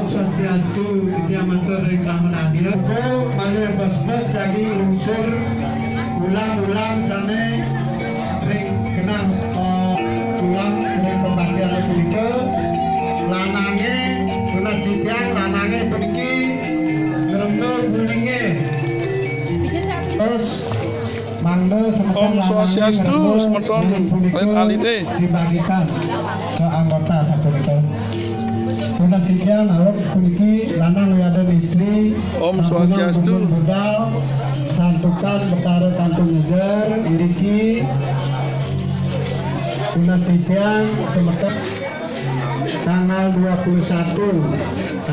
Swastiastu, Titiya Mantra dari Kraman Adil. Malir bos-bos lagi unsur ulang-ulang sana ring kenang ulang ring pembaktian punika lanange tunas sijang lanange pergi ngeremno gulinge terus mangdo Om Swastiastu semeton lain alite dibagikan ke anggota satu itu. Kuna sijang awak kuniki lanang wiadan istri Om Swastiastu budal santukan betara kantung ngejar iriki kuna sijang semeton tanggal 21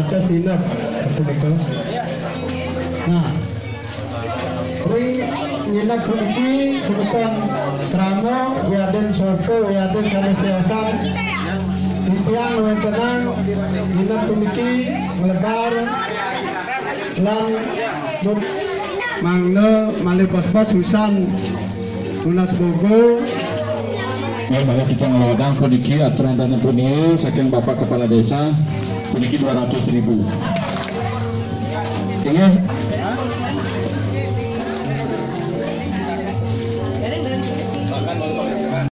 atas dinap betul. Nah ring nginap kuniki semeton tramo wiadan sorto wiadan kanesiosan yang luwih tenang dinap puniki melebar lan mangno malih pos-pos Husan Tunas Bogo. Ya, mari kita melakukan puniki aturan dan puniki saking Bapak Kepala Desa puniki 200.000. Ingat